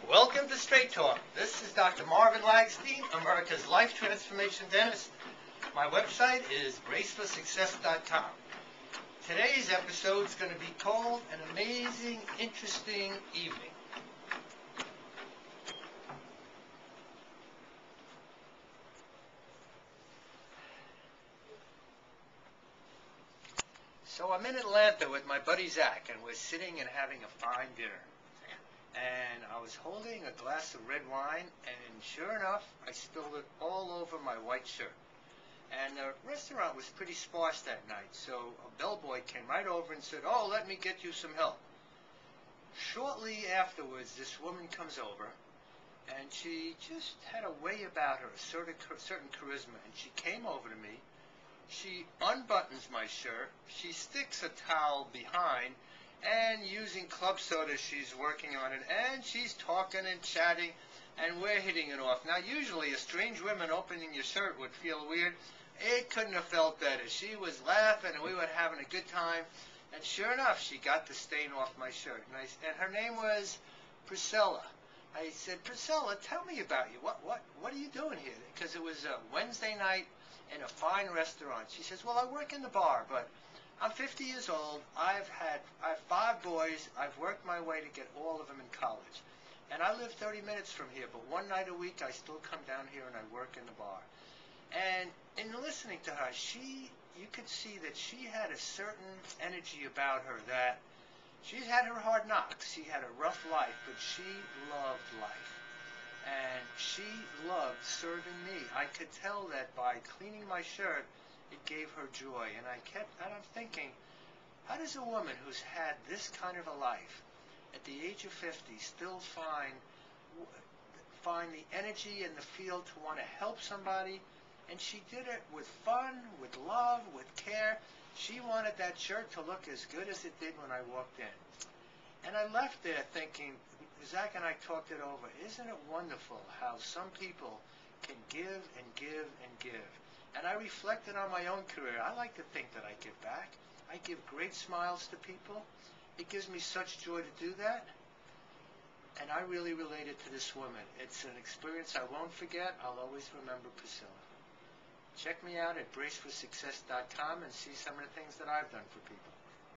Welcome to Straight Talk. This is Dr. Marvin Lagstein, America's Life Transformation Dentist. My website is braceforsuccess.com. Today's episode is going to be called An Amazing, Interesting Evening. So I'm in Atlanta with my buddy Zach, and we're sitting and having a fine dinner. And I was holding a glass of red wine, and sure enough, I spilled it all over my white shirt. And the restaurant was pretty sparse that night, so a bellboy came right over and said, "Oh, let me get you some help." Shortly afterwards, this woman comes over, and she just had a way about her, a certain charisma, and she came over to me. She unbuttons my shirt, she sticks a towel behind, and using club soda, she's working on it, and she's talking and chatting, and we're hitting it off. Now, usually a strange woman opening your shirt would feel weird. It couldn't have felt better. She was laughing, and we were having a good time, and sure enough, she got the stain off my shirt, and her name was Princella. I said, "Princella, tell me about you. What are you doing here?" Because it was a Wednesday night in a fine restaurant. She says, "Well, I work in the bar, but I'm 50 years old. I have 5 boys. I've worked my way to get all of them in college. And I live 30 minutes from here, but one night a week I still come down here and I work in the bar." And in listening to her, you could see that she had a certain energy about her, that she's had her hard knocks. She had a rough life, but she loved life. And she loved serving me. I could tell that by cleaning my shirt, it gave her joy. And I'm thinking, how does a woman who's had this kind of a life, at the age of 50, still find the energy and the feel to want to help somebody? And she did it with fun, with love, with care. She wanted that shirt to look as good as it did when I walked in. And I left there thinking, Zach and I talked it over. Isn't it wonderful how some people can give and give and give? And I reflected on my own career. I like to think that I give back. I give great smiles to people. It gives me such joy to do that. And I really related to this woman. It's an experience I won't forget. I'll always remember Priscilla. Check me out at braceforsuccess.com and see some of the things that I've done for people.